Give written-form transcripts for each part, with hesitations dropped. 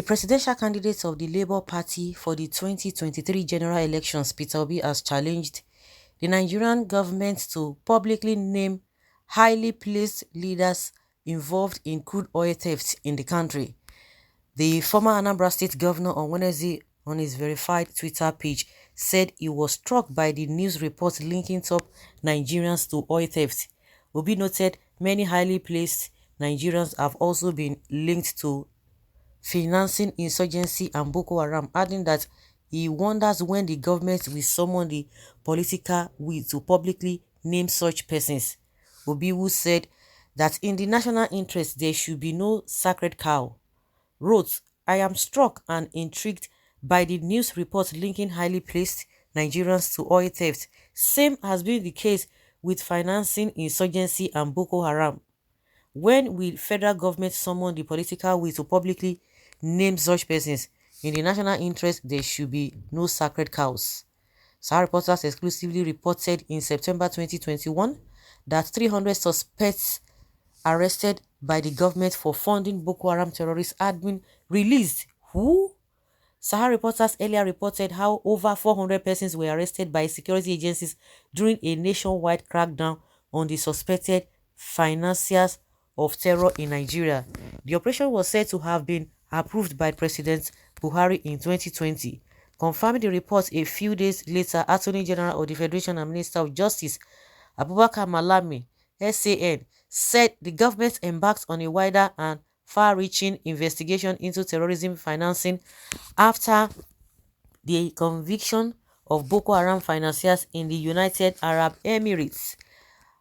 presidential candidate of the Labour Party for the 2023 general elections, Peter Obi, has challenged the Nigerian government to publicly name highly placed leaders involved in crude oil theft in the country. The former Anambra State governor on Wednesday on his verified Twitter page said he was struck by the news reports linking top Nigerians to oil theft. Obi noted many highly placed Nigerians have also been linked to financing insurgency and Boko Haram, adding that he wonders when the government will summon the political will to publicly name such persons. Obi, who said that in the national interest there should be no sacred cow, wrote, "I am struck and intrigued by the news reports linking highly placed Nigerians to oil theft. Same has been the case with financing insurgency and Boko Haram. When will federal government summon the political will to publicly name such persons? In the national interest, there should be no sacred cows." Sahara Reporters exclusively reported in September 2021 that 300 suspects arrested by the government for funding Boko Haram terrorists had been released. Who? Sahara Reporters earlier reported how over 400 persons were arrested by security agencies during a nationwide crackdown on the suspected financiers of terror in Nigeria. The operation was said to have been approved by President Buhari in 2020. Confirming the report a few days later, Attorney General of the Federation and Minister of Justice Abubakar Malami, SAN, said the government embarked on a wider and far-reaching investigation into terrorism financing after the conviction of Boko Haram financiers in the United Arab Emirates.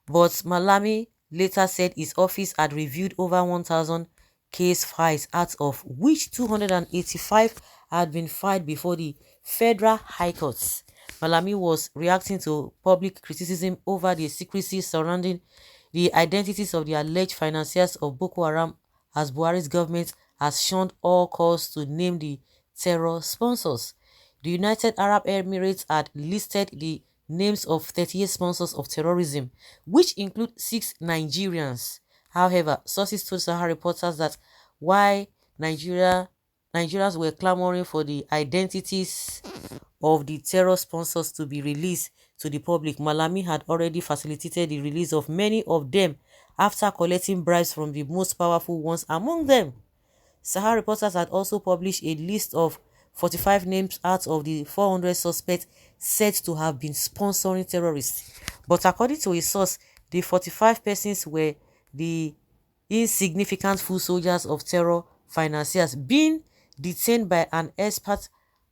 But Malami later said his office had reviewed over 1,000 case files, out of which 285 had been filed before the Federal High Courts. Malami was reacting to public criticism over the secrecy surrounding the identities of the alleged financiers of Boko Haram, as Buhari's government has shunned all calls to name the terror sponsors. The United Arab Emirates had listed the names of 38 sponsors of terrorism, which include 6 Nigerians. However, sources told Sahara Reporters that while Nigerians were clamoring for the identities of the terror sponsors to be released to the public, Malami had already facilitated the release of many of them after collecting bribes from the most powerful ones among them. Sahara Reporters had also published a list of 45 names out of the 400 suspects said to have been sponsoring terrorists. But according to a source, the 45 persons were the insignificant foot soldiers of terror financiers being detained by an expert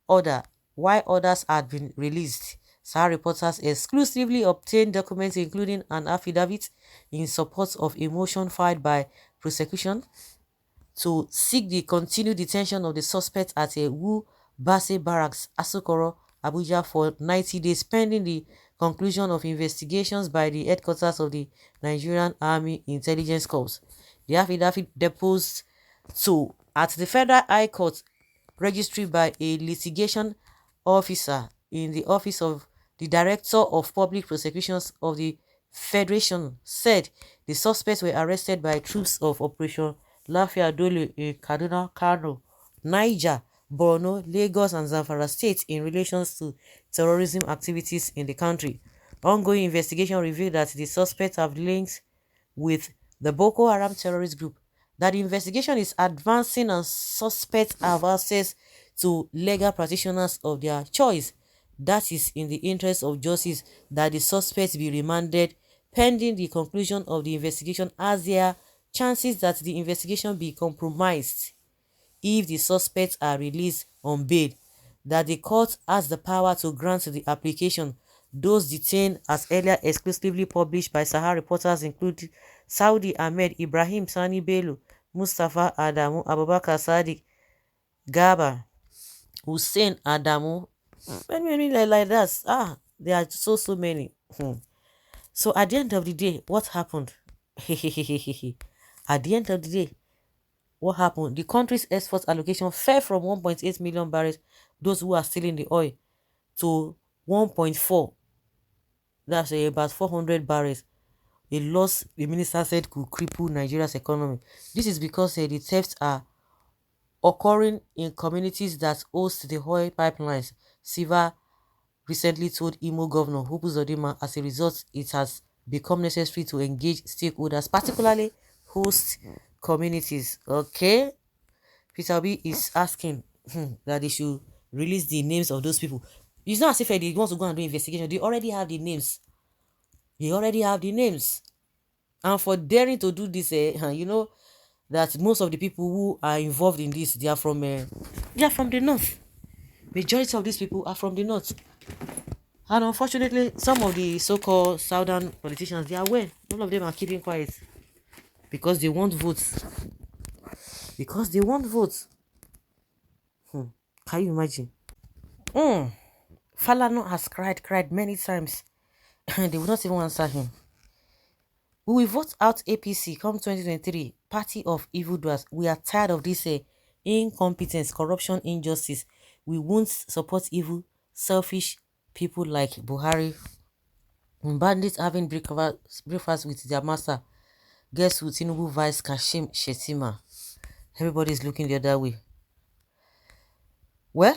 order, while others had been released. Sahara Reporters exclusively obtained documents including an affidavit in support of a motion filed by prosecution to seek the continued detention of the suspect at a Wu Basse Barracks, Asokoro, Abuja for 90 days pending the conclusion of investigations by the headquarters of the Nigerian Army Intelligence Corps. The affidavit deposed at the Federal High Court registry by a litigation officer in the office of the Director of Public Prosecutions of the Federation said the suspects were arrested by troops of Operation Lafia Dole in Kaduna, Kano, Niger, Borno, Lagos and Zamfara states in relation to terrorism activities in the country. Ongoing investigation revealed that the suspects have links with the Boko Haram terrorist group, that the investigation is advancing and suspects have access to legal practitioners of their choice. That is in the interest of justice that the suspects be remanded pending the conclusion of the investigation, as there are chances that the investigation be compromised if the suspects are released on bail, that the court has the power to grant the application. Those detained, as earlier exclusively published by Sahara Reporters, include Saudi Ahmed, Ibrahim Sani Bello, Mustafa Adamu, Abubakar Sadiq, Gaba, Hussein Adamu, many like that. There are so many. So at the end of the day, what happened? At the end of the day, what happened? The country's export allocation fell from 1.8 million barrels, those who are stealing the oil, to 1.4. That's about 400 barrels. A loss, the minister said, could cripple Nigeria's economy. This is because the thefts are occurring in communities that host the oil pipelines, Siva recently told Imo Governor Hubu Zodima. As a result, it has become necessary to engage stakeholders, particularly host communities. Okay, Peter Obi is asking that they should release the names of those people. It's not as if they want to go and do investigation. They already have the names. They already have the names. And for daring to do this, you know that most of the people who are involved in this, they are from the north. Majority of these people are from the north. And unfortunately, some of the so-called southern politicians, they are aware. All of them are keeping quiet because they want votes. Because they want votes. Can you imagine? Falana has cried many times. They will not even answer him. We will vote out APC come 2023. Party of evildoers. We are tired of this incompetence, corruption, injustice. We won't support evil, selfish people like Buhari. Bandits having breakfast with their master. Guess who? Tinubu vice Kashim Shettima. Everybody is looking the other way. Well,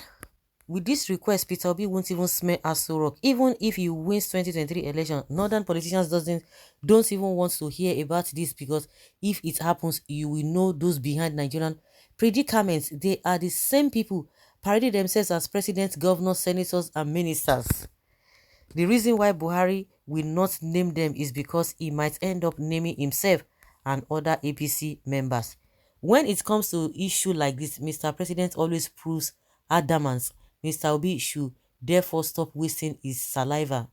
with this request, Peter Obi won't even smell Aso Rock. Even if he wins 2023 election, northern politicians don't even want to hear about this, because if it happens, you will know those behind Nigerian predicaments. They are the same people parading themselves as presidents, governors, senators, and ministers. The reason why Buhari will not name them is because he might end up naming himself and other APC members. When it comes to issue like this, Mr. President always proves adamant. Mr. Obi should therefore stop wasting his saliva,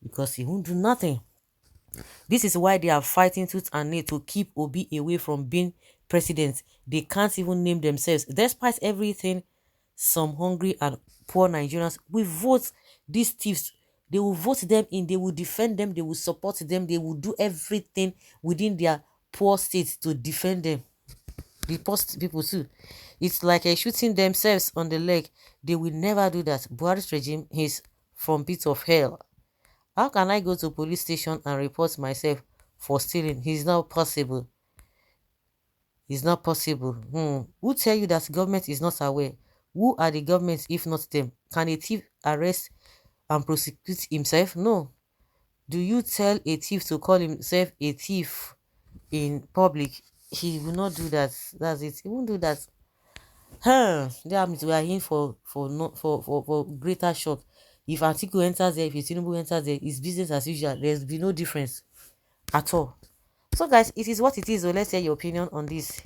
because he won't do nothing. This is why they are fighting tooth and nail to keep Obi away from being president. They can't even name themselves. Despite everything, some hungry and poor Nigerians will vote these thieves. They will vote them in, they will defend them, they will support them, they will do everything within their poor state to defend them. The poor people too. It's like shooting themselves on the leg. They will never do that. Buhari's regime is from pit of hell. How can I go to police station and report myself for stealing? It's not possible. It's not possible. Who tell you that government is not aware? Who are the governments if not them? Can a thief arrest and prosecute himself? No. Do you tell a thief to call himself a thief in public? He will not do that. That's it. He won't do that. That means we are in for greater shock. If Atiku enters there, if Tinubu enters there, it's business as usual. There's be no difference at all. So guys, it is what it is. So let's hear your opinion on this.